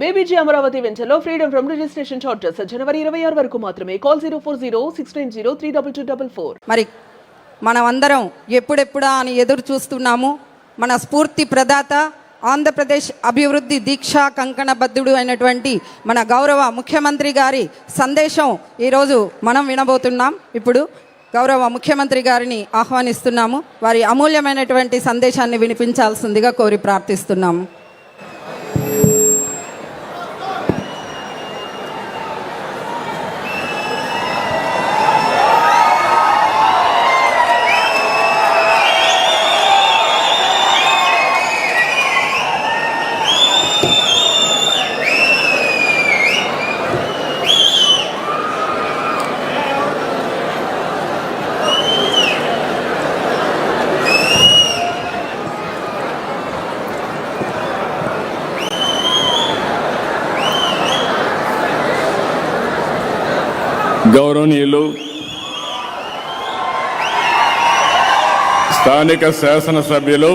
బేబీజీ అమరావతి వెంచర్లో freedom from registration charges జనవరి 26 వరకు మాత్రమే. కాల్ 0406903244. మరి మనమందరం ఎప్పుడెప్పుడా అని ఎదురు చూస్తున్నాము. మన స్ఫూర్తి ప్రదాత, ఆంధ్రప్రదేశ్ అభివృద్ధి దీక్షా కంకణబద్ధుడు అయినటువంటి మన గౌరవ ముఖ్యమంత్రి గారి సందేశం ఈరోజు మనం వినబోతున్నాం. ఇప్పుడు గౌరవ ముఖ్యమంత్రి గారిని ఆహ్వానిస్తున్నాము. వారి అమూల్యమైనటువంటి సందేశాన్ని వినిపించాల్సిందిగా కోరి ప్రార్థిస్తున్నాము. గౌరవనీయులు స్థానిక శాసనసభ్యులు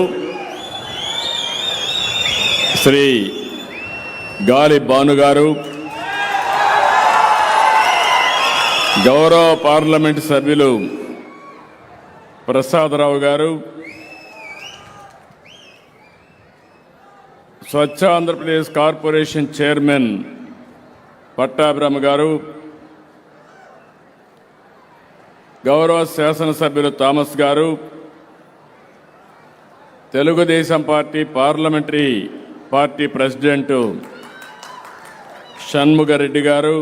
శ్రీ గాలి భానుగారు, గౌరవ పార్లమెంటు సభ్యులు ప్రసాదరావు గారు, స్వచ్ఛ ఆంధ్రప్రదేశ్ కార్పొరేషన్ చైర్మన్ పట్టాభిరామ గారు, గౌరవ శాసనసభ్యులు థామస్ గారు, Telugu Desam party parliamentary party president Shanmuga Reddy గారు,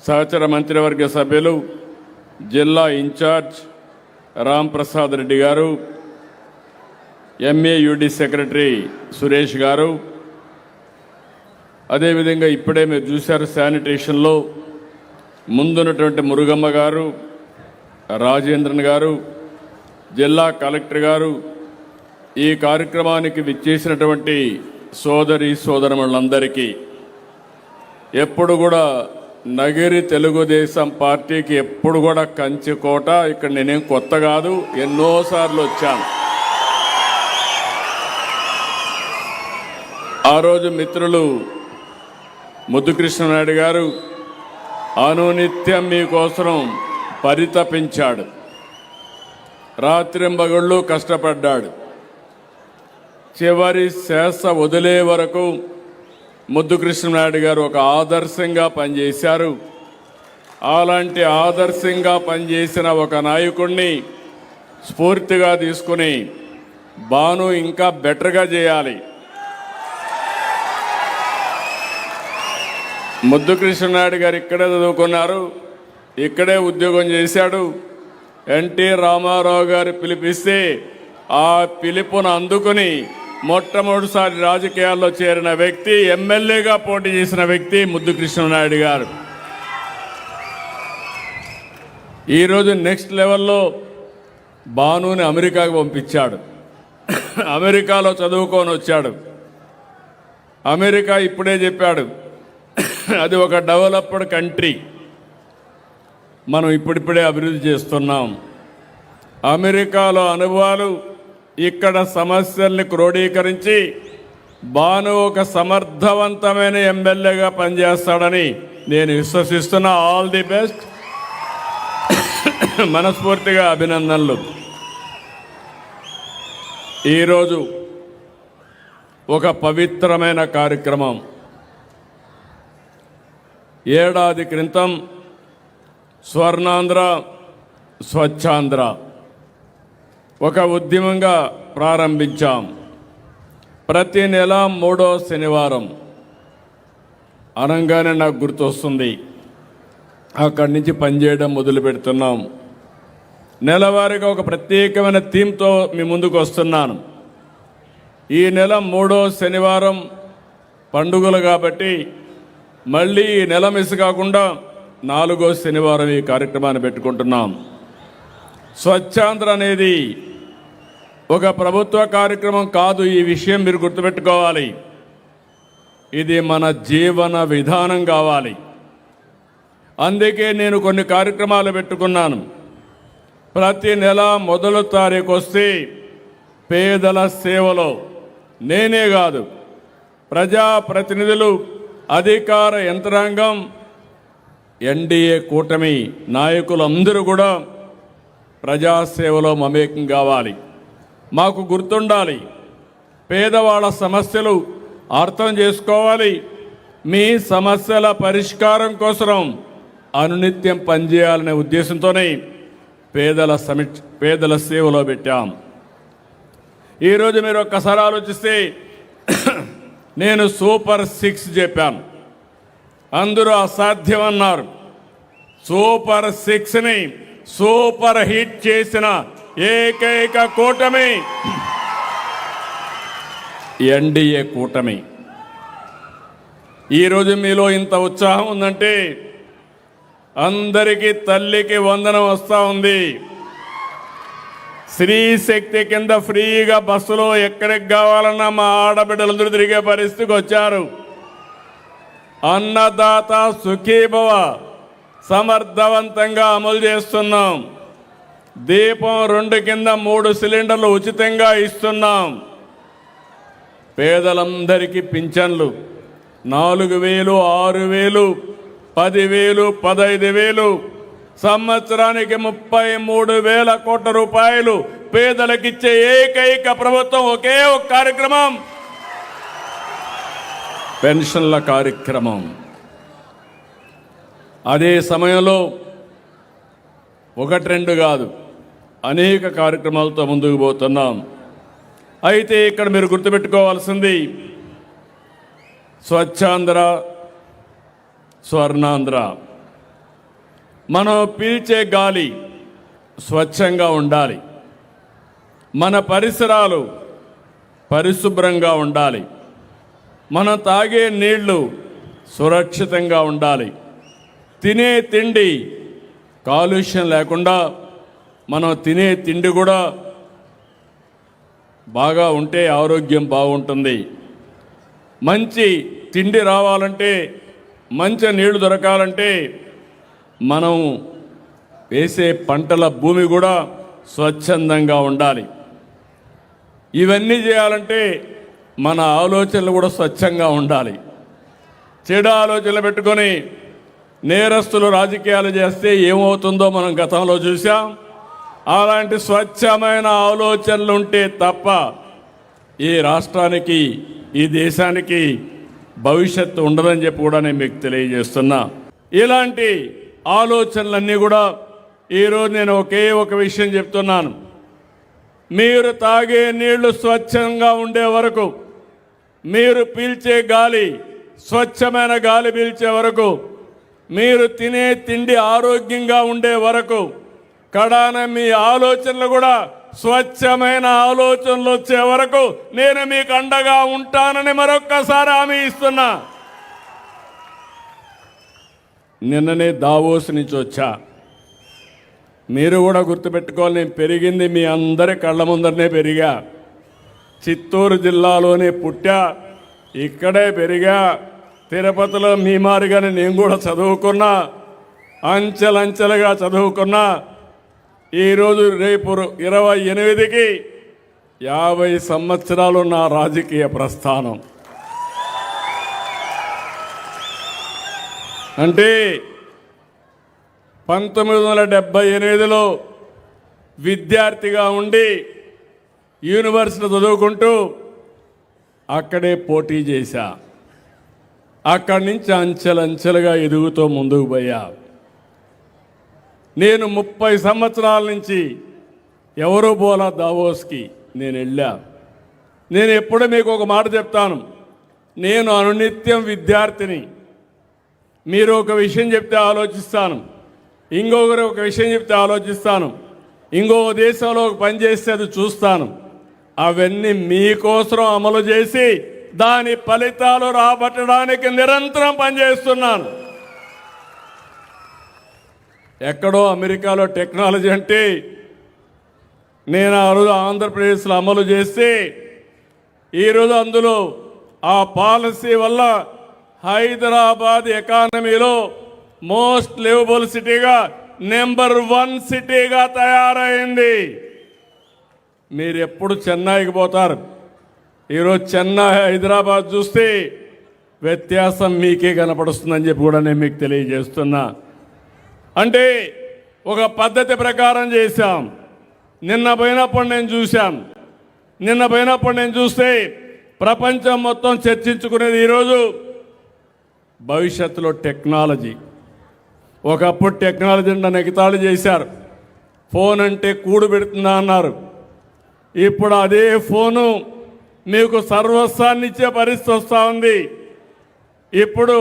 సహచర మంత్రివర్గ సభ్యులు జిల్లా ఇన్ఛార్జ్ రాంప్రసాద్ రెడ్డి గారు, ఎంఏయుడి సెక్రటరీ సురేష్ గారు, అదేవిధంగా ఇప్పుడే మీరు చూశారు శానిటేషన్లో ముందున్నటువంటి మురుగమ్మ గారు, రాజేంద్రన్ గారు, జిల్లా కలెక్టర్ గారు, ఈ కార్యక్రమానికి విచ్చేసినటువంటి సోదరి సోదరులందరికీ ఎప్పుడు కూడా నగిరి తెలుగుదేశం పార్టీకి ఎప్పుడు కూడా కంచుకోట. ఇక్కడ నేనేం కొత్త కాదు, ఎన్నోసార్లు వచ్చాను. ఆ రోజు మిత్రులు ముద్దుకృష్ణనాయుడు గారు అనునిత్యం మీకోసం పరితపించాడు, రాత్రింబగళ్ళు కష్టపడ్డాడు. చివరి శ్వాస వదిలే వరకు ముద్దుకృష్ణనాయుడు గారు ఒక ఆదర్శంగా పనిచేశారు. అలాంటి ఆదర్శంగా పనిచేసిన ఒక నాయకుడిని స్ఫూర్తిగా తీసుకుని భాను ఇంకా బెటర్గా చేయాలి. ముద్దుకృష్ణనాయుడు గారు ఇక్కడే చదువుకున్నారు, ఇక్కడే ఉద్యోగం చేశాడు. ఎన్టీ రామారావు గారు పిలిపిస్తే ఆ పిలుపును అందుకుని మొట్టమొదటిసారి రాజకీయాల్లో చేరిన వ్యక్తి, ఎమ్మెల్యేగా పోటీ చేసిన వ్యక్తి ముద్దుకృష్ణనాయుడు గారు. ఈరోజు నెక్స్ట్ లెవెల్లో భానుని అమెరికాకు పంపించాడు. అమెరికాలో చదువుకొని వచ్చాడు. అమెరికా ఇప్పుడే చెప్పాడు, అది ఒక డెవలప్డ్ కంట్రీ, మనం ఇప్పుడిప్పుడే అభివృద్ధి చేస్తున్నాం. అమెరికాలో అనుభవాలు ఇక్కడ సమస్యల్ని క్రోడీకరించి భాను ఒక సమర్థవంతమైన ఎమ్మెల్యేగా పనిచేస్తాడని నేను విశ్వసిస్తున్నా. ఆల్ ది బెస్ట్, మనస్ఫూర్తిగా అభినందనలు. ఈరోజు ఒక పవిత్రమైన కార్యక్రమం. ఏడాది క్రితం స్వర్ణాంధ్ర స్వచ్ఛాంధ్ర ఒక ఉద్యమంగా ప్రారంభించాం. ప్రతి నెల 3వ శనివారం అనగానే నాకు గుర్తొస్తుంది, అక్కడి నుంచి పనిచేయడం మొదలు పెడుతున్నాం. నెలవారీగా ఒక ప్రత్యేకమైన థీమ్తో మీ ముందుకు వస్తున్నాను. ఈ నెల 3వ శనివారం పండుగలు కాబట్టి మళ్ళీ ఈ నెల మిస్ కాకుండా 4వ శనివారం ఈ కార్యక్రమాన్ని పెట్టుకుంటున్నాం. స్వచ్ఛాంధ్ర అనేది ఒక ప్రభుత్వ కార్యక్రమం కాదు, ఈ విషయం మీరు గుర్తుపెట్టుకోవాలి. ఇది మన జీవన విధానం కావాలి. అందుకే నేను కొన్ని కార్యక్రమాలు పెట్టుకున్నాను. ప్రతి నెల మొదటి తారీఖు వస్తే పేదల సేవలో నేనే కాదు, ప్రజాప్రతినిధులు, అధికార యంత్రాంగం, ఎన్డీఏ కూటమి నాయకులందరూ కూడా ప్రజాసేవలో మమేకం కావాలి. మాకు గుర్తుండాలి, పేదవాళ్ళ సమస్యలు అర్థం చేసుకోవాలి. మీ సమస్యల పరిష్కారం కోసం అనునిత్యం పనిచేయాలనే ఉద్దేశంతోనే పేదల సేవలో పెట్టాం. ఈరోజు మీరు ఒక్కసారి ఆలోచిస్తే నేను సూపర్ 6 చెప్పాను, అందరూ అసాధ్యమన్నారు. సూపర్ 6ని సూపర్ హిట్ చేసిన ఏకైక కూటమి ఎన్డీఏ కూటమి. ఈరోజు మీలో ఇంత ఉత్సాహం ఉందంటే అందరికీ తల్లికి వందనం వస్తూ ఉంది. స్త్రీ శక్తి కింద ఫ్రీగా బస్సులో ఎక్కడికి కావాలన్నా మా ఆడబిడ్డలందరూ తిరిగే పరిస్థితికి వచ్చారు. అన్నదాత సుఖీభవ సమర్థవంతంగా అమలు చేస్తున్నాం. దీపం 2 కింద 3 సిలిండర్లు ఉచితంగా ఇస్తున్నాం. పేదలందరికీ పింఛన్లు 4,000, 6,000, 10,000, 15,000, సంవత్సరానికి 33,000 కోట్ల రూపాయలు పేదలకిచ్చే ఏకైక ప్రభుత్వం ఒకే ఒక కార్యక్రమం, పెన్షన్ల కార్యక్రమం. అదే సమయంలో 1-2 కాదు, అనేక కార్యక్రమాలతో ముందుకు పోతున్నాం. అయితే ఇక్కడ మీరు గుర్తుపెట్టుకోవాల్సింది స్వచ్ఛాంధ్ర, స్వర్ణాంధ్ర. మనం పీల్చే గాలి స్వచ్ఛంగా ఉండాలి, మన పరిసరాలు పరిశుభ్రంగా ఉండాలి, మనం తాగే నీళ్లు సురక్షితంగా ఉండాలి, తినే తిండి కాలుష్యం లేకుండా మనం తినే తిండి కూడా బాగా ఉంటే ఆరోగ్యం బాగుంటుంది. మంచి తిండి రావాలంటే, మంచి నీళ్లు దొరకాలంటే మనం వేసే పంటల భూమి కూడా స్వచ్ఛందంగా ఉండాలి. ఇవన్నీ చేయాలంటే మన ఆలోచనలు కూడా స్వచ్ఛంగా ఉండాలి. చెడు ఆలోచనలు పెట్టుకొని నేరస్తులు రాజకీయాలు చేస్తే ఏమవుతుందో మనం గతంలో చూసాం. అలాంటి స్వచ్ఛమైన ఆలోచనలు ఉంటే తప్ప ఈ రాష్ట్రానికి, ఈ దేశానికి భవిష్యత్తు ఉండదని చెప్పి కూడా నేను మీకు తెలియజేస్తున్నా. ఇలాంటి ఆలోచనలన్నీ కూడా ఈరోజు నేను ఒకే ఒక విషయం చెప్తున్నాను. మీరు తాగే నీళ్లు స్వచ్ఛంగా ఉండే వరకు, మీరు పీల్చే గాలి స్వచ్ఛమైన గాలి పీల్చే వరకు, మీరు తినే తిండి ఆరోగ్యంగా ఉండే వరకు, కడాన మీ ఆలోచనలు కూడా స్వచ్ఛమైన ఆలోచనలు వచ్చే వరకు నేను మీకు అండగా ఉంటానని మరొక్కసారి హామీ ఇస్తున్నా. నిన్ననే దావోస్ నుంచి వచ్చా. మీరు కూడా గుర్తుపెట్టుకోవాలి, నేను పెరిగింది మీ అందరి కళ్ళ ముందరనే పెరిగా. చిత్తూరు జిల్లాలోనే పుట్టా, ఇక్కడే పెరిగా. తిరుపతిలో మీ మారిగానే నేను కూడా చదువుకున్నా, అంచెలంచెలుగా చదువుకున్నా. ఈరోజు రేపు 28కి 50 సంవత్సరాలు నా రాజకీయ ప్రస్థానం. అంటే 1978లో విద్యార్థిగా ఉండి యూనివర్సిటీ చదువుకుంటూ అక్కడే పోటీ చేశా. అక్కడి నుంచి అంచెలంచెలుగా ఎదుగుతూ ముందుకు పోయా. నేను 30 సంవత్సరాల నుంచి ఎవరో పోలా దావోస్కి నేను వెళ్ళా. నేను ఎప్పుడు మీకు ఒక మాట చెప్తాను, నేను అనునిత్యం విద్యార్థిని. మీరు ఒక విషయం చెప్తే ఆలోచిస్తాను, ఇంకొకరు ఒక విషయం చెప్తే ఆలోచిస్తాను, ఇంకో దేశంలో ఒక పని చేస్తే అది చూస్తాను. అవన్నీ మీకోసం అమలు చేసి దాని ఫలితాలు రాబట్టడానికి నిరంతరం పనిచేస్తున్నాను. ఎక్కడో అమెరికాలో టెక్నాలజీ అంటే నేను ఆ రోజు ఆంధ్రప్రదేశ్లో అమలు చేస్తే ఈరోజు అందులో ఆ పాలసీ వల్ల హైదరాబాద్ ఎకానమీలో మోస్ట్ లివబుల్ సిటీగా నెంబర్ 1 సిటీగా తయారైంది. మీరు ఎప్పుడు చెన్నైకి పోతారు, ఈరోజు చెన్నై హైదరాబాద్ చూస్తే వ్యత్యాసం మీకే కనపడుస్తుందని చెప్పి కూడా నేను మీకు తెలియజేస్తున్నా. అంటే ఒక పద్ధతి ప్రకారం చేశాం. నిన్న పోయినప్పుడు నేను చూస్తే ప్రపంచం మొత్తం చర్చించుకునేది ఈరోజు భవిష్యత్తులో టెక్నాలజీ. ఒకప్పుడు టెక్నాలజీ నెగతాళి చేశారు. ఫోన్ అంటే కూడు పెడుతుందా అన్నారు. ఇప్పుడు అదే ఫోను మీకు సర్వస్వాన్ని ఇచ్చే పరిస్థితి వస్తూ ఉంది. ఇప్పుడు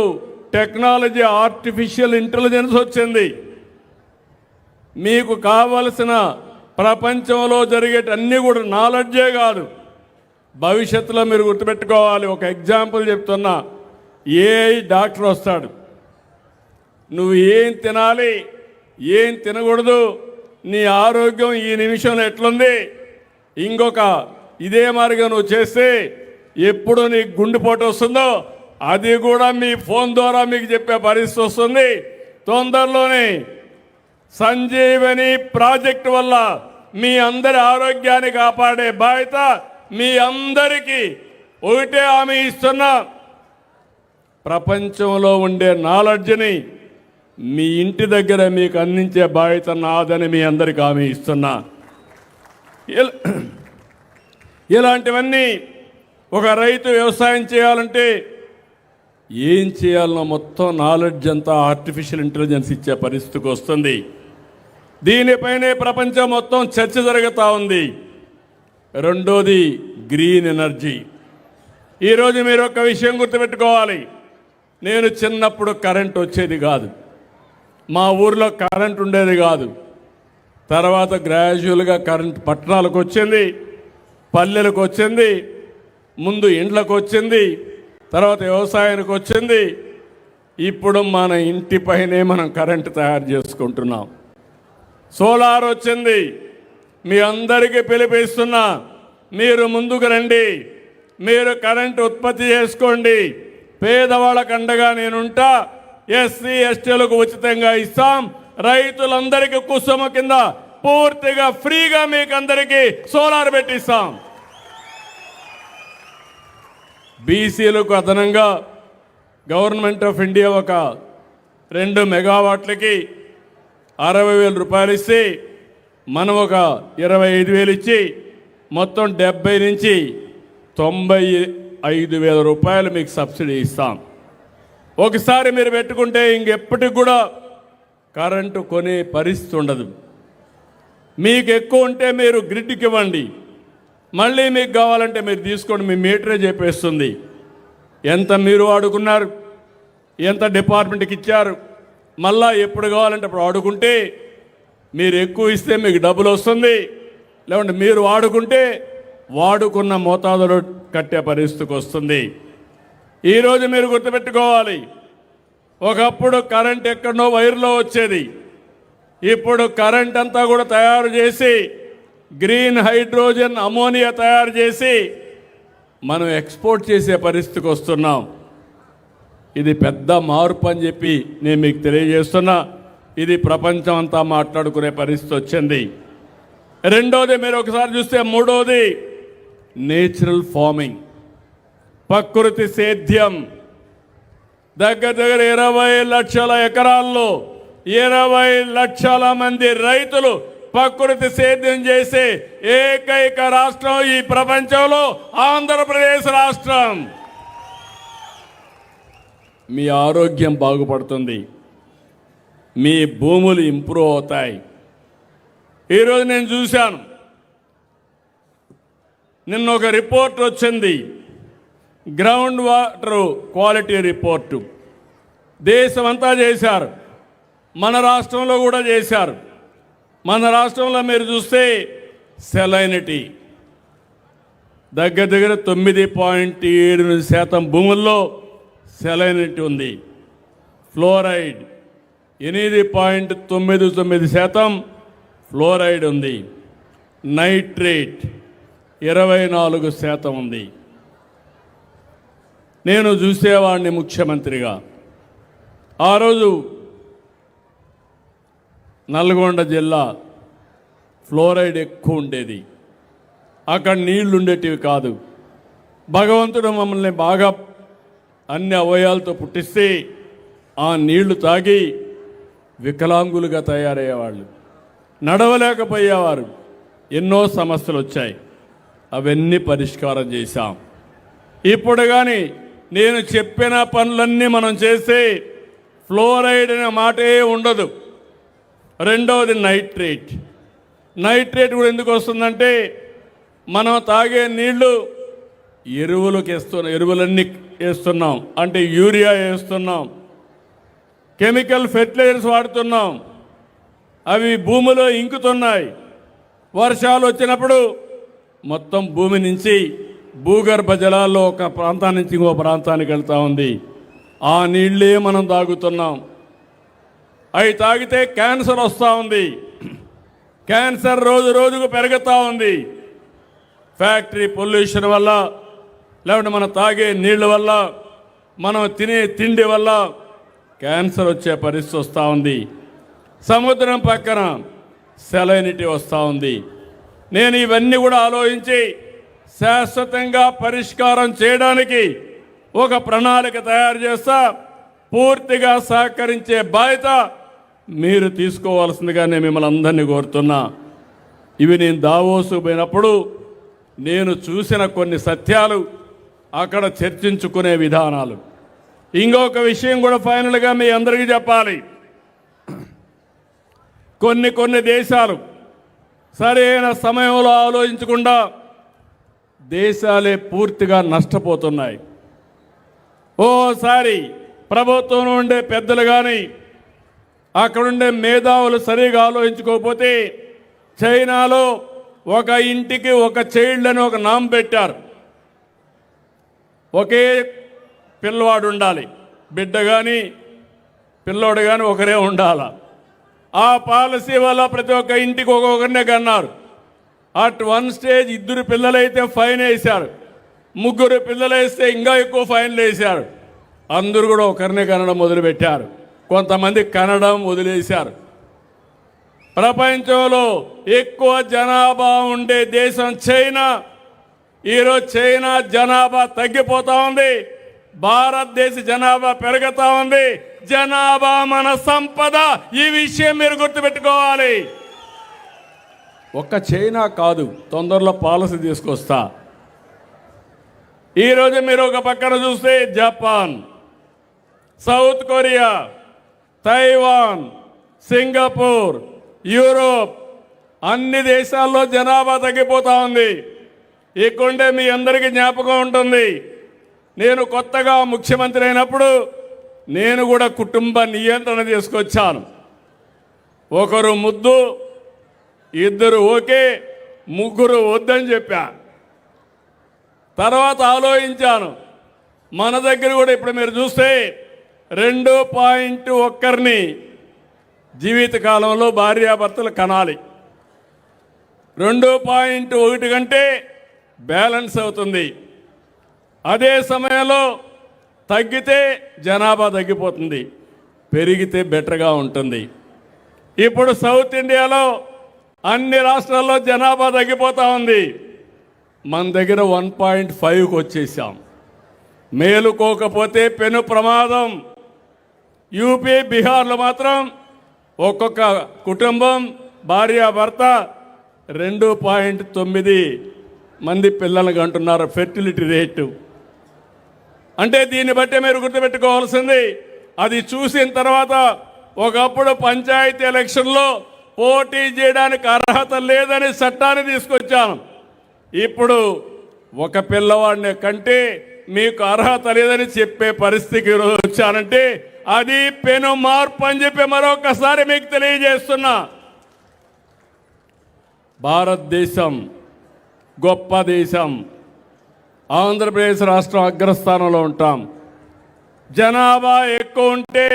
టెక్నాలజీ ఆర్టిఫిషియల్ ఇంటెలిజెన్స్ వచ్చింది. మీకు కావలసిన ప్రపంచంలో జరిగేటన్నీ కూడా నాలెడ్జే కాదు, భవిష్యత్తులో మీరు గుర్తుపెట్టుకోవాలి. ఒక ఎగ్జాంపుల్ చెప్తున్నా. ఏఐ డాక్టర్ వస్తాడు. నువ్వు ఏం తినాలి, ఏం తినకూడదు, నీ ఆరోగ్యం ఈ నిమిషంలో ఎట్లుంది, ఇంకొక ఇదే మార్గం నువ్వు చేస్తే ఎప్పుడు నీకు గుండెపోటు వస్తుందో అది కూడా మీ ఫోన్ ద్వారా మీకు చెప్పే పరిస్థితి వస్తుంది. తొందరలోనే సంజీవని ప్రాజెక్టు వల్ల మీ అందరి ఆరోగ్యాన్ని కాపాడే బాధ్యత మీ అందరికీ. ఒకటే హామీ ఇస్తున్నా, ప్రపంచంలో ఉండే నాలెడ్జ్ని మీ ఇంటి దగ్గర మీకు అందించే బాధ్యత నాదని మీ అందరికీ హామీ ఇస్తున్నా. ఇలాంటివన్నీ ఒక రైతు వ్యవసాయం చేయాలంటే ఏం చేయాలనో మొత్తం నాలెడ్జ్ అంతా ఆర్టిఫిషియల్ ఇంటెలిజెన్స్ ఇచ్చే పరిస్థితికి వస్తుంది. దీనిపైనే ప్రపంచం మొత్తం చర్చ జరుగుతూ ఉంది. రెండోది గ్రీన్ ఎనర్జీ. ఈరోజు మీరు ఒక విషయం గుర్తుపెట్టుకోవాలి. నేను చిన్నప్పుడు కరెంట్ వచ్చేది కాదు, మా ఊర్లో కరెంట్ ఉండేది కాదు. తర్వాత గ్రాడ్యువల్గా కరెంట్ పట్టణాలకు వచ్చింది, పల్లెలకు వచ్చింది, ముందు ఇండ్లకు వచ్చింది, తర్వాత వ్యవసాయానికి వచ్చింది. ఇప్పుడు మన ఇంటిపైనే మనం కరెంటు తయారు చేసుకుంటున్నాం. సోలార్ వచ్చింది. మీ అందరికీ పిలిపిస్తున్నా, మీరు ముందుకు రండి, మీరు కరెంటు ఉత్పత్తి చేసుకోండి. పేదవాళ్ళకు అండగా నేనుంటా. ఎస్సీ ఎస్టీలకు ఉచితంగా ఇస్తాం. రైతులందరికీ కుసుమ కింద పూర్తిగా ఫ్రీగా మీకు అందరికీ సోలార్ పెట్టిస్తాం. బీసీలకు అదనంగా గవర్నమెంట్ ఆఫ్ ఇండియా ఒక 2 మెగావాట్లకి 60,000 రూపాయలు ఇస్తే మనం ఒక 25,000 ఇచ్చి మొత్తం 70 నుంచి 95,000 రూపాయలు మీకు సబ్సిడీ ఇస్తాం. ఒకసారి మీరు పెట్టుకుంటే ఇంకెప్పటికి కూడా కరెంటు కొనే పరిస్థితి ఉండదు. మీకు ఎక్కువ ఉంటే మీరు గ్రిడ్కి ఇవ్వండి, మళ్ళీ మీకు కావాలంటే మీరు తీసుకోండి. మీ మీటరే చెప్పేస్తుంది ఎంత మీరు వాడుకున్నారు, ఎంత డిపార్ట్మెంట్కి ఇచ్చారు. మళ్ళా ఎప్పుడు కావాలంటే అప్పుడు వాడుకుంటే మీరు ఎక్కువ ఇస్తే మీకు డబ్బులు వస్తుంది, లేకుంటే మీరు వాడుకుంటే వాడుకున్న మోతాదులో కట్టే పరిస్థితికి వస్తుంది. ఈరోజు మీరు గుర్తుపెట్టుకోవాలి, ఒకప్పుడు కరెంట్ ఎక్కడో వైర్లో వచ్చేది. ఇప్పుడు కరెంట్ అంతా కూడా తయారు చేసి గ్రీన్ హైడ్రోజన్ అమోనియా తయారు చేసి మనం ఎక్స్పోర్ట్ చేసే పరిస్థితికి వస్తున్నాం. ఇది పెద్ద మార్పు అని చెప్పి నేను మీకు తెలియజేస్తున్నా. ఇది ప్రపంచం అంతా మాట్లాడుకునే పరిస్థితి వచ్చింది. రెండోది మీరు ఒకసారి చూస్తే, మూడోది నేచురల్ ఫార్మింగ్, ప్రకృతి సేద్యం. దగ్గర 20 లక్షల ఎకరాల్లో 20 లక్షల మంది రైతులు ప్రకృతి సేద్యం చేసే ఏకైక రాష్ట్రం ఈ ప్రపంచంలో ఆంధ్రప్రదేశ్ రాష్ట్రం. మీ ఆరోగ్యం బాగుపడుతుంది, మీ భూములు ఇంప్రూవ్ అవుతాయి. ఈరోజు నేను చూశాను, నిన్న ఒక రిపోర్ట్ వచ్చింది, గ్రౌండ్ వాటర్ క్వాలిటీ రిపోర్టు. దేశమంతా చేశారు, మన రాష్ట్రంలో కూడా చేశారు. మన రాష్ట్రంలో మీరు చూస్తే సెలైనిటీ దగ్గర 9.7% భూముల్లో సెలైనిటీ ఉంది. ఫ్లోరైడ్ 8.99% ఫ్లోరైడ్ ఉంది. నైట్రేట్ 24% ఉంది. నేను చూసేవాడిని ముఖ్యమంత్రిగా. ఆ రోజు నల్గొండ జిల్లా ఫ్లోరైడ్ ఎక్కువ ఉండేది, అక్కడ నీళ్లు ఉండేటివి కాదు. భగవంతుడు మమ్మల్ని బాగా అన్ని అవయవాలతో పుట్టిస్తే ఆ నీళ్లు తాగి వికలాంగులుగా తయారయ్యేవాళ్ళు, నడవలేకపోయేవారు. ఎన్నో సమస్యలు వచ్చాయి, అవన్నీ పరిష్కారం చేశాం. ఇప్పుడు కానీ నేను చెప్పిన పనులన్నీ మనం చేస్తే ఫ్లోరైడ్ అనే మాటే ఉండదు. రెండవది నైట్రేట్. నైట్రేట్ కూడా ఎందుకు వస్తుందంటే మనం తాగే నీళ్లు ఎరువులన్నీ వేస్తున్నాం, అంటే యూరియా వేస్తున్నాం, కెమికల్ ఫెర్టిలైజర్స్ వాడుతున్నాం, అవి భూమిలో ఇంకుతున్నాయి. వర్షాలు వచ్చినప్పుడు మొత్తం భూమి నుంచి భూగర్భ జలాల్లో ఒక ప్రాంతం నుంచి ఇంకో ప్రాంతానికి వెళ్తూ ఉంది. ఆ నీళ్ళే మనం తాగుతున్నాం. అవి తాగితే క్యాన్సర్ వస్తూ ఉంది. క్యాన్సర్ రోజు రోజుకు పెరుగుతూ ఉంది. ఫ్యాక్టరీ పొల్యూషన్ వల్ల, లేకుంటే మనం తాగే నీళ్ళ వల్ల, మనం తినే తిండి వల్ల క్యాన్సర్ వచ్చే పరిస్థితి వస్తూ ఉంది. సముద్రం పక్కన సెలైనిటీ వస్తూ ఉంది. నేను ఇవన్నీ కూడా ఆలోచించి శాశ్వతంగా పరిష్కారం చేయడానికి ఒక ప్రణాళిక తయారు చేస్తా. పూర్తిగా సహకరించే బాధ్యత మీరు తీసుకోవాల్సిందిగా నేను మిమ్మల్ని అందరినీ కోరుతున్నా. ఇవి నేను దావోసు పోయినప్పుడు నేను చూసిన కొన్ని సత్యాలు, అక్కడ చర్చించుకునే విధానాలు. ఇంకొక విషయం కూడా ఫైనల్గా మీ అందరికీ చెప్పాలి. కొన్ని దేశాలు సరైన సమయంలో ఆలోచించకుండా దేశాలే పూర్తిగా నష్టపోతున్నాయి. ఓసారి ప్రభుత్వంలో ఉండే పెద్దలు కానీ అక్కడుండే మేధావులు సరిగా ఆలోచించుకోకపోతే చైనాలో ఒక ఇంటికి ఒక చైల్డ్ అని ఒక నామ్ పెట్టారు. ఒకే పిల్లవాడు ఉండాలి, బిడ్డ కానీ పిల్లోడు కానీ ఒకరే ఉండాలి. ఆ పాలసీ వల్ల ప్రతి ఒక్క ఇంటికి ఒక్కొక్కరినే కన్నారు. అట్ వన్ స్టేజ్ 2 పిల్లలైతే ఫైన్ వేశారు, 3 పిల్లలు వేస్తే ఇంకా ఎక్కువ ఫైన్లు వేశారు. అందరూ కూడా ఒకరినే కనడం మొదలుపెట్టారు, కొంతమంది కనడం వదిలేశారు. ప్రపంచంలో ఎక్కువ జనాభా ఉండే దేశం చైనా. ఈరోజు చైనా జనాభా తగ్గిపోతూ ఉంది, భారతదేశ జనాభా పెరుగుతూ ఉంది. జనాభా మన సంపద, ఈ విషయం మీరు గుర్తుపెట్టుకోవాలి. ఒక్క చైనా కాదు, తొందరలో పాలసీ తీసుకొస్తా. ఈరోజు మీరు ఒక పక్కన చూస్తే Japan, south Korea, Taiwan, Singapore, Europe అన్ని దేశాల్లో జనాభా తగ్గిపోతూ ఉంది. ఇక్కడే మీ అందరికీ జ్ఞాపకం ఉంటుంది, నేను కొత్తగా ముఖ్యమంత్రి అయినప్పుడు నేను కూడా కుటుంబ నియంత్రణ తీసుకొచ్చాను. ఒకరు ముద్దు, 2 ఓకే, 3 వద్దని చెప్పా. తర్వాత ఆలోచించాను, మన దగ్గర కూడా ఇప్పుడు మీరు చూస్తే 2.1 జీవితకాలంలో భార్యాభర్తలు కనాలి. 2.1 కంటే బ్యాలెన్స్ అవుతుంది. అదే సమయంలో తగ్గితే జనాభా తగ్గిపోతుంది, పెరిగితే బెటర్గా ఉంటుంది. ఇప్పుడు సౌత్ ఇండియాలో అన్ని రాష్ట్రాల్లో జనాభా తగ్గిపోతూ ఉంది. మన దగ్గర 1.5కి వచ్చేసాం. మేలుకోకపోతే పెను ప్రమాదం. యూపీ, బీహార్లో మాత్రం ఒక్కొక్క కుటుంబం భార్యాభర్త 2.9 మంది పిల్లలు కంటున్నారు ఫెర్టిలిటీ రేటు. అంటే దీన్ని బట్టి మీరు గుర్తుపెట్టుకోవాల్సింది, అది చూసిన తర్వాత ఒకప్పుడు పంచాయతీ ఎలక్షన్లో పోటీ చేయడానికి అర్హత లేదని చట్టాన్ని తీసుకొచ్చాను. ఇప్పుడు ఒక పిల్లవాడిని కంటే మీకు అర్హత లేదని చెప్పే పరిస్థితికి వచ్చానంటే అది పెను మార్పు అని చెప్పి మరొకసారి మీకు తెలియజేస్తున్నా. భారతదేశం గొప్ప దేశం. ఆంధ్రప్రదేశ్ రాష్ట్రం అగ్రస్థానంలో ఉంటాం. జనాభా ఎక్కువ ఉంటే,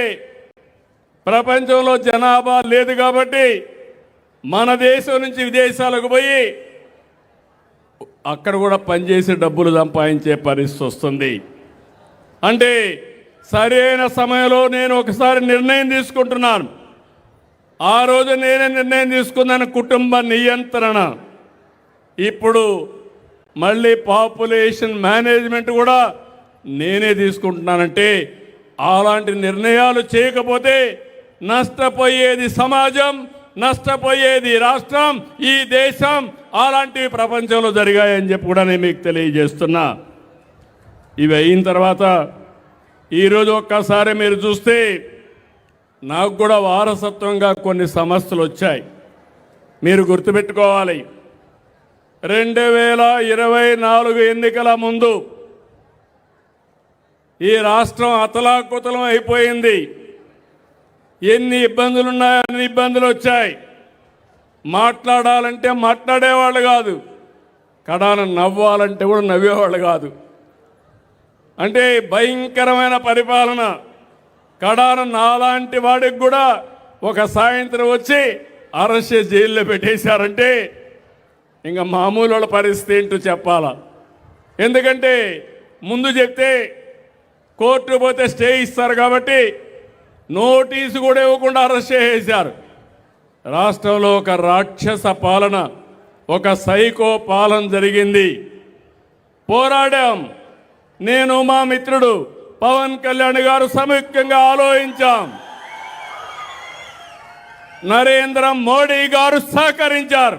ప్రపంచంలో జనాభా లేదు కాబట్టి మన దేశం నుంచి విదేశాలకు పోయి అక్కడ కూడా పనిచేసి డబ్బులు సంపాదించే పరిస్థితి వస్తుంది. అంటే సరైన సమయంలో నేను ఒకసారి నిర్ణయం తీసుకుంటున్నాను. ఆ రోజు నేనే నిర్ణయం తీసుకున్నాను, కుటుంబ నియంత్రణ. ఇప్పుడు మళ్ళీ పాపులేషన్ మేనేజ్మెంట్ కూడా నేనే తీసుకుంటున్నానంటే అలాంటి నిర్ణయాలు చేయకపోతే నష్టపోయేది సమాజం, నష్టపోయేది రాష్ట్రం, ఈ దేశం. అలాంటివి ప్రపంచంలో జరిగాయని చెప్పి కూడా నేను మీకు తెలియజేస్తున్నా. ఇవి అయిన తర్వాత ఈరోజు ఒక్కసారి మీరు చూస్తే నాకు కూడా వారసత్వంగా కొన్ని సమస్యలు వచ్చాయి. మీరు గుర్తుపెట్టుకోవాలి, 2024 ఎన్నికల ముందు ఈ రాష్ట్రం అతలాకుతలం అయిపోయింది. ఎన్ని ఇబ్బందులు ఉన్నాయో అన్ని ఇబ్బందులు వచ్చాయి. మాట్లాడాలంటే మాట్లాడేవాళ్ళు కాదు, కడాన నవ్వాలంటే కూడా నవ్వేవాళ్ళు కాదు. అంటే భయంకరమైన పరిపాలన. కడాన నాలాంటి వాడికి కూడా ఒక సాయంత్రం వచ్చి అరెస్ట్ చేసి జైల్లో పెట్టేశారంటే ఇంకా మామూలు వాళ్ళ పరిస్థితి ఏంటో చెప్పాలా. ఎందుకంటే ముందు చెప్తే కోర్టు పోతే స్టే ఇస్తారు కాబట్టి నోటీసు కూడా ఇవ్వకుండా అరెస్ట్ చేసేశారు. రాష్ట్రంలో ఒక రాక్షస పాలన, ఒక సైకో పాలన జరిగింది. పోరాడాం. నేను, మా మిత్రుడు పవన్ కళ్యాణ్ గారు సంయుక్తంగా ఆలోచించాం. నరేంద్ర మోడీ గారు సహకరించారు.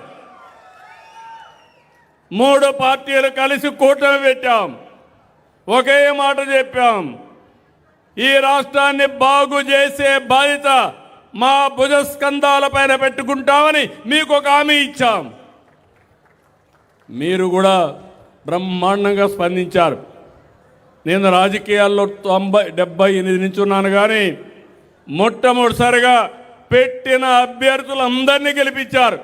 3 పార్టీలు కలిసి కూటమి పెట్టాం. ఒకే మాట చెప్పాం, ఈ రాష్ట్రాన్ని బాగు చేసే బాధ్యత మా భుజస్కంధాల పైన పెట్టుకుంటామని మీకు ఒక హామీ ఇచ్చాం. మీరు కూడా బ్రహ్మాండంగా స్పందించారు. నేను రాజకీయాల్లో 78 నుంచి ఉన్నాను, కానీ మొట్టమొదటిసారిగా పెట్టిన అభ్యర్థులందరినీ గెలిపించారు.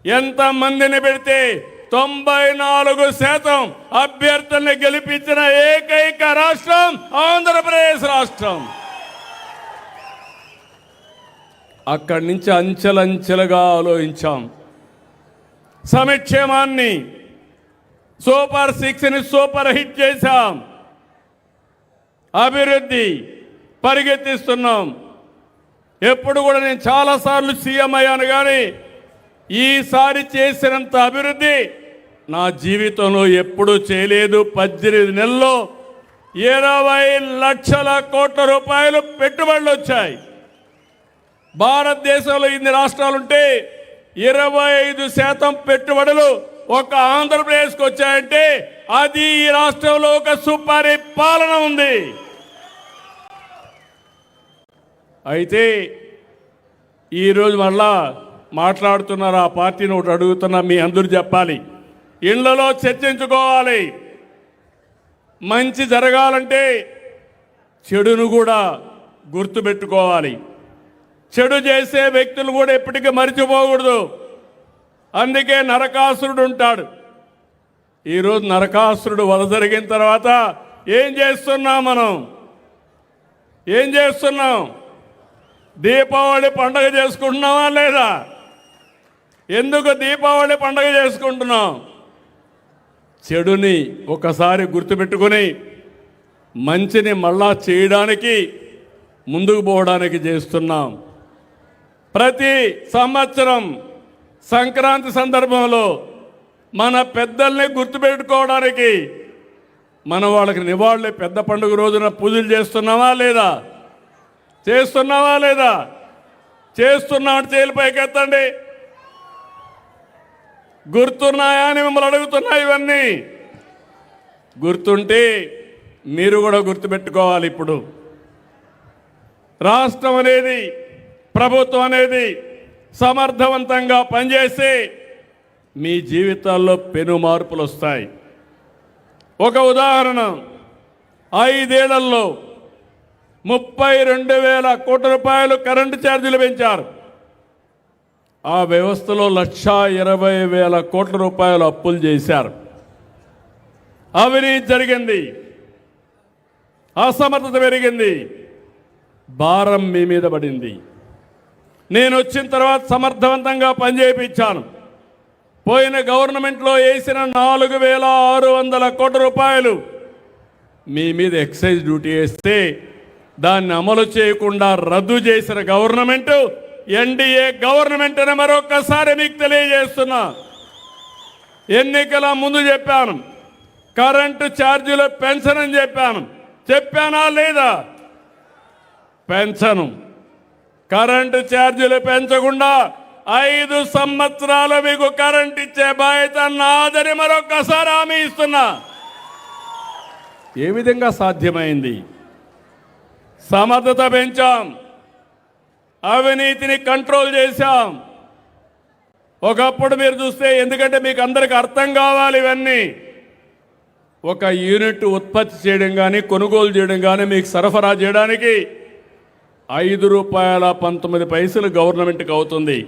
ఎంతమందిని పెడితే 94% అభ్యర్థుల్ని గెలిపించిన ఏకైక రాష్ట్రం ఆంధ్రప్రదేశ్ రాష్ట్రం. అక్కడి నుంచి అంచెలంచెలుగా ఆలోచించాం. సంక్షేమాన్ని సూపర్ 6ని సూపర్ హిట్ చేశాం. అభివృద్ధి పరిగెత్తిస్తున్నాం. ఎప్పుడు కూడా నేను చాలాసార్లు సీఎం అయ్యాను, కానీ ఈసారి చేసినంత అభివృద్ధి నా జీవితంలో ఎప్పుడూ చేయలేదు. 18 నెలల్లో 20 లక్షల కోట్ల రూపాయలు పెట్టుబడులు వచ్చాయి. భారతదేశంలో ఇన్ని రాష్ట్రాలుంటే 25% పెట్టుబడులు ఒక ఆంధ్రప్రదేశ్కి వచ్చాయంటే అది ఈ రాష్ట్రంలో ఒక సుపరిపాలన ఉంది. అయితే ఈరోజు మళ్ళా మాట్లాడుతున్నారు, ఆ పార్టీని ఒకటి అడుగుతున్నా, మీ అందరూ చెప్పాలి, ఇళ్లలో చర్చించుకోవాలి. మంచి జరగాలంటే చెడును కూడా గుర్తుపెట్టుకోవాలి. చెడు చేసే వ్యక్తులు కూడా ఎప్పటికీ మర్చిపోకూడదు. అందుకే నరకాసురుడు ఉంటాడు. ఈరోజు నరకాసురుడు వధ జరిగిన తర్వాత ఏం చేస్తున్నాం మనం? ఏం చేస్తున్నాం? దీపావళి పండుగ చేసుకుంటున్నావా లేదా? ఎందుకు దీపావళి పండుగ చేసుకుంటున్నాం? చెడుని ఒకసారి గుర్తుపెట్టుకుని మంచిని మళ్ళా చేయడానికి, ముందుకు పోవడానికి చేస్తున్నాం. ప్రతి సంవత్సరం సంక్రాంతి సందర్భంలో మన పెద్దల్ని గుర్తుపెట్టుకోవడానికి మనం వాళ్ళకి నివాళులు, పెద్ద పండుగ రోజున పూజలు చేస్తున్నావా లేదా? చేస్తున్నావా లేదా? చేస్తున్నాడు, చేతులు పైకెత్తండి. గుర్తున్నాయా అని మిమ్మల్ని అడుగుతున్నా. ఇవన్నీ గుర్తుంటే మీరు కూడా గుర్తుపెట్టుకోవాలి. ఇప్పుడు రాష్ట్రం అనేది, ప్రభుత్వం అనేది సమర్థవంతంగా పనిచేసి మీ జీవితాల్లో పెను మార్పులు వస్తాయి. ఒక ఉదాహరణ, 5 ఏళ్లలో 32,000 కోట్ల రూపాయలు కరెంటు ఛార్జీలు పెంచారు. ఆ వ్యవస్థలో 1,20,000 కోట్ల రూపాయలు అప్పులు చేశారు. అవినీతి జరిగింది, అసమర్థత పెరిగింది, భారం మీ మీద పడింది. నేను వచ్చిన తర్వాత సమర్థవంతంగా పనిచేయించాను. పోయిన గవర్నమెంట్లో వేసిన 4,600 కోట్ల రూపాయలు మీ మీద ఎక్సైజ్ డ్యూటీ వేస్తే దాన్ని అమలు చేయకుండా రద్దు చేసిన గవర్నమెంట్ ఎన్డీఏ గవర్నమెంట్ అని మరొకసారి మీకు తెలియజేస్తున్నా. ఎన్నికల ముందు చెప్పాను, కరెంటు ఛార్జీలు పెంచనని చెప్పాను. చెప్పానా లేదా? పెంచను. కరెంటు ఛార్జీలు పెంచకుండా 5 సంవత్సరాలు మీకు కరెంట్ ఇచ్చే బాధ్యత నాదని మరొకసారి హామీ ఇస్తున్నా. ఏ విధంగా సాధ్యమైంది? సమర్థత పెంచాం, అవినీతిని కంట్రోల్ చేశాం. ఒకప్పుడు మీరు చూస్తే, ఎందుకంటే మీకు అందరికి అర్థం కావాలి ఇవన్నీ, ఒక యూనిట్ ఉత్పత్తి చేయడం కానీ కొనుగోలు చేయడం కానీ మీకు సరఫరా చేయడానికి ₹5.19 గవర్నమెంట్కి అవుతుంది.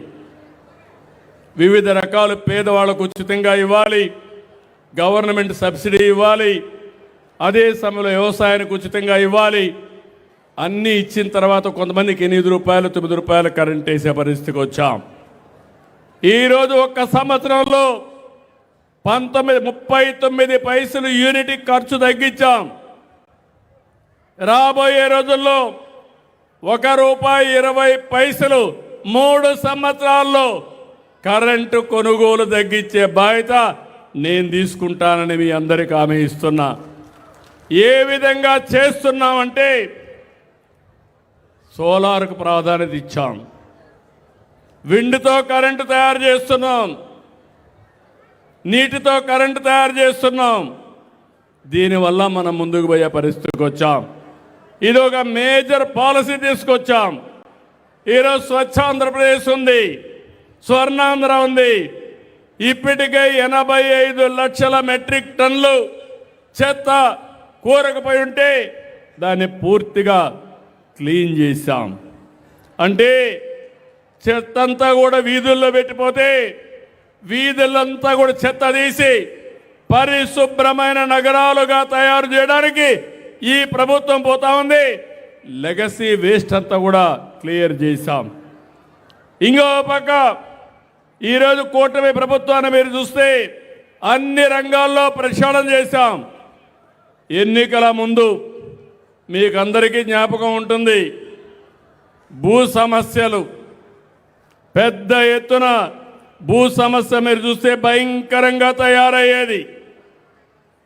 వివిధ రకాల పేదవాళ్లకు ఉచితంగా ఇవ్వాలి, గవర్నమెంట్ సబ్సిడీ ఇవ్వాలి, అదే సమయంలో వ్యవసాయానికి ఉచితంగా ఇవ్వాలి. అన్నీ ఇచ్చిన తర్వాత కొంతమందికి ₹8, ₹9 కరెంట్ వేసే పరిస్థితికి వచ్చాం. ఈరోజు ఒక్క సంవత్సరంలో 39 పైసలు యూనిట్ ఖర్చు తగ్గించాం. రాబోయే రోజుల్లో ₹1.20 3 సంవత్సరాల్లో కరెంటు కొనుగోలు తగ్గించే బాధ్యత నేను తీసుకుంటానని మీ అందరికీ హామీ ఇస్తున్నా. ఏ విధంగా చేస్తున్నామంటే, సోలార్కు ప్రాధాన్యత ఇచ్చాం, విండ్తో కరెంటు తయారు చేస్తున్నాం, నీటితో కరెంటు తయారు చేస్తున్నాం. దీనివల్ల మనం ముందుకు పోయే పరిస్థితికి వచ్చాం. ఇది ఒక మేజర్ పాలసీ తీసుకొచ్చాం. ఈరోజు స్వచ్ఛ ఆంధ్రప్రదేశ్ ఉంది, స్వర్ణాంధ్ర ఉంది. ఇప్పటికే 85 లక్షల మెట్రిక్ టన్నులు చెత్త కూరకపోయి ఉంటే దాన్ని పూర్తిగా క్లీన్ చేశాం. అంటే చెత్త అంతా కూడా వీధుల్లో పెట్టిపోతే వీధులంతా కూడా చెత్త తీసి పరిశుభ్రమైన నగరాలుగా తయారు చేయడానికి ఈ ప్రభుత్వం పోతా ఉంది. లెగసీ వేస్ట్ అంతా కూడా క్లియర్ చేశాం. ఇంకో పక్క ఈరోజు కూటమి ప్రభుత్వాన్ని మీరు చూస్తే అన్ని రంగాల్లో ప్రక్షాళన చేశాం. ఎన్నికల ముందు మీకు అందరికీ జ్ఞాపకం ఉంటుంది, భూ సమస్యలు పెద్ద ఎత్తున, భూ సమస్య మీరు చూస్తే భయంకరంగా తయారయ్యేది.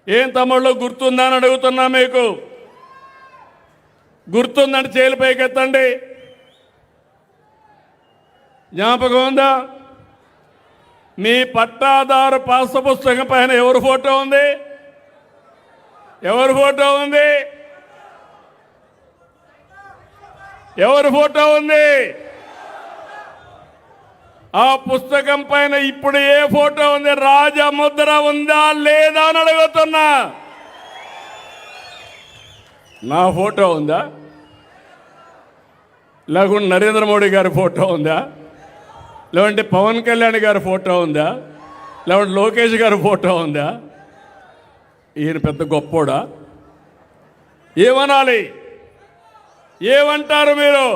ఏం తమ్ముళ్ళు గుర్తుందా అని అడుగుతున్నా. మీకు గుర్తుందంటే చేతులు పైకెత్తండి. జ్ఞాపకం ఉందా? మీ పట్టాదారు పాస్ పుస్తకం పైన ఎవరి ఫోటో ఉంది? ఎవరి ఫోటో ఉంది? ఎవరి ఫోటో ఉంది? ఆ పుస్తకం పైన ఇప్పుడు ఏ ఫోటో ఉంది? రాజముద్ర ఉందా లేదా అని అడుగుతున్నా. నా ఫోటో ఉందా? లేకుంటే నరేంద్ర మోడీ గారి ఫోటో ఉందా? లేదంటే పవన్ కళ్యాణ్ గారి ఫోటో ఉందా? లేదంటే లోకేష్ గారి ఫోటో ఉందా? ఈయన పెద్ద గొప్పోడా? ఏమనాలి? ఏమంటారు మీరు?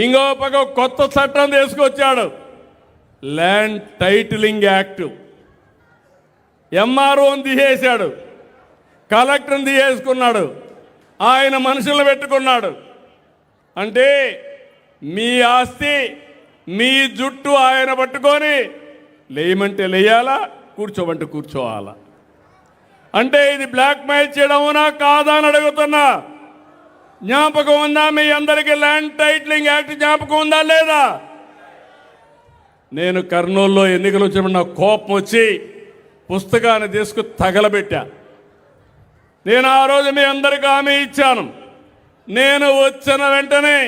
ఇంకో పక్క కొత్త చట్టం తీసుకొచ్చాడు, ల్యాండ్ టైటిలింగ్ యాక్ట్. ఎంఆర్ఓని తీసేశాడు, కలెక్టర్ని తీసేసుకున్నాడు, ఆయన మనుషులను పెట్టుకున్నాడు. అంటే మీ ఆస్తి మీ జుట్టు ఆయన పట్టుకొని లేయమంటే లేయాలా, కూర్చోమంటే కూర్చోవాలా. అంటే ఇది బ్లాక్ మెయిల్ చేయడమునా కాదా అని అడుగుతున్నా. జ్ఞాపకం ఉందా మీ అందరికీ? ల్యాండ్ టైటిలింగ్ యాక్ట్ జ్ఞాపకం ఉందా లేదా? నేను కర్నూలులో ఎన్నికలు వచ్చినప్పుడు నాకు కోపం వచ్చి పుస్తకాన్ని తీసుకు తగలబెట్టా. నేను ఆ రోజు మీ అందరికీ హామీ ఇచ్చాను, నేను వచ్చిన వెంటనే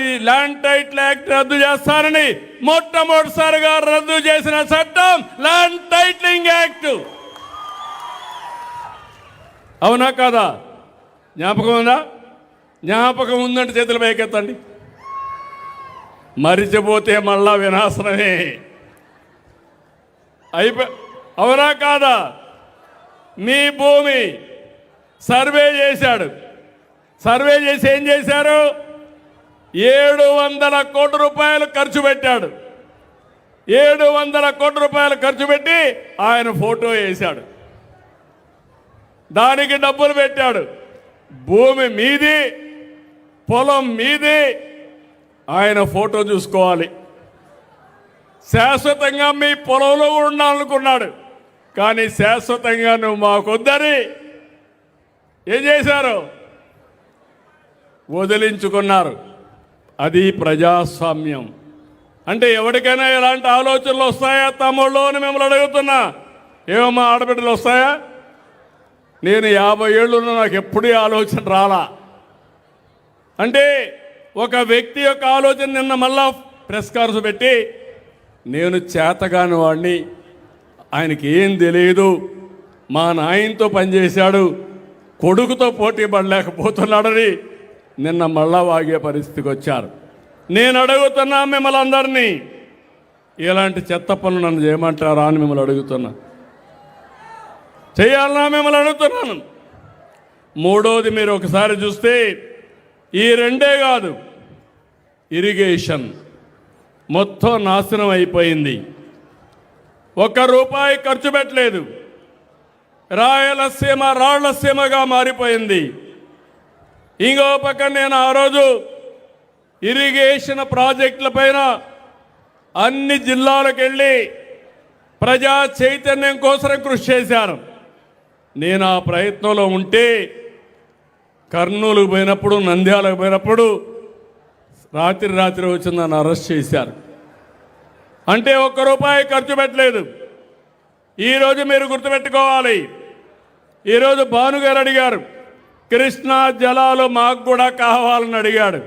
ఈ ల్యాండ్ టైటిల్ యాక్ట్ రద్దు చేస్తానని. మొట్టమొదటిసారిగా రద్దు చేసిన చట్టం ల్యాండ్ టైటిలింగ్ యాక్ట్. అవునా కాదా? జ్ఞాపకం ఉందా? జ్ఞాపకం ఉందంటే చేతులు పైకెత్తండి. మరిచిపోతే మళ్ళా వినాశనమే. అవునా కాదా? మీ భూమి సర్వే చేశాడు. సర్వే చేసి ఏం చేశారు? 700 కోట్ల రూపాయలు ఖర్చు పెట్టాడు. 700 కోట్ల రూపాయలు ఖర్చు పెట్టి ఆయన ఫోటో వేశాడు, దానికి డబ్బులు పెట్టాడు. భూమి మీది, పొలం మీది, ఆయన ఫోటో చూసుకోవాలి. శాశ్వతంగా మీ పొలంలో ఉండాలనుకున్నాడు. కానీ శాశ్వతంగా నువ్వు మాకొద్దని ఏం చేశారు? వదిలించుకున్నారు. అది ప్రజాస్వామ్యం అంటే. ఎవరికైనా ఎలాంటి ఆలోచనలు వస్తాయా తమ్ముళ్ళు అని మిమ్మల్ని అడుగుతున్నా. ఏమమ్మా ఆడబిడ్డలు వస్తాయా? నేను 50 ఏళ్ళున్నా నాకు ఎప్పుడూ ఆలోచన రాలా. అంటే ఒక వ్యక్తి యొక్క ఆలోచన నిన్న మళ్ళా ప్రెస్ కాన్ఫరెన్స్ పెట్టి నేను చేతగాని వాడిని, ఆయనకి ఏం తెలియదు, మా నాయనతో పనిచేశాడు, కొడుకుతో పోటీ పడలేకపోతున్నాడని నిన్న మళ్ళా వాగే పరిస్థితికి వచ్చారు. నేను అడుగుతున్నా మిమ్మల్ని అందరినీ, ఇలాంటి చెత్త పనులు నన్ను చేయమంటారా అని మిమ్మల్ని అడుగుతున్నా. చేయాలన్నా మిమ్మల్ని అడుగుతున్నాను. మూడోది, మీరు ఒకసారి చూస్తే ఈ రెండే కాదు, ఇరిగేషన్ మొత్తం నాశనం అయిపోయింది. ₹1 ఖర్చు పెట్టలేదు. రాయలసీమ రాళ్లసీమగా మారిపోయింది. ఇంకో పక్క నేను ఆ రోజు ఇరిగేషన్ ప్రాజెక్టుల పైన అన్ని జిల్లాలకు వెళ్ళి ప్రజా చైతన్యం కోసం కృషి చేశాను. నేను ఆ ప్రయత్నంలో ఉంటే కర్నూలుకు పోయినప్పుడు, నంద్యాలకు పోయినప్పుడు రాత్రి వచ్చి నన్ను అరెస్ట్ చేశారు. అంటే ₹1 ఖర్చు పెట్టలేదు. ఈరోజు మీరు గుర్తుపెట్టుకోవాలి, ఈరోజు భానుగారు అడిగారు, కృష్ణా జలాలు మాకు కూడా కావాలని అడిగాడు.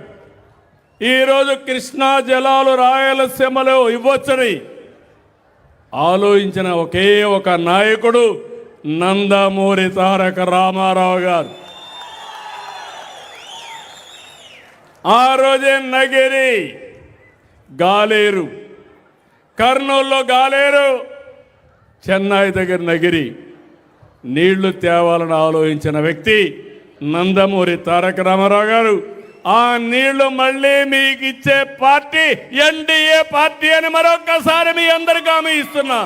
ఈరోజు కృష్ణా జలాలు రాయలసీమలో ఇవ్వచ్చని ఆలోచించిన ఒకే ఒక నాయకుడు నందమూరి తారక రామారావు గారు. ఆ రోజే నగిరి, గాలేరు, కర్నూలులో గాలేరు, చెన్నై దగ్గర నగిరి నీళ్లు తేవాలని ఆలోచించిన వ్యక్తి నందమూరి తారక రామారావు గారు. ఆ నీళ్లు మళ్ళీ మీకు ఇచ్చే పార్టీ ఎన్డీఏ పార్టీ అని మరొక్కసారి మీ అందరికీ హామీ ఇస్తున్నా.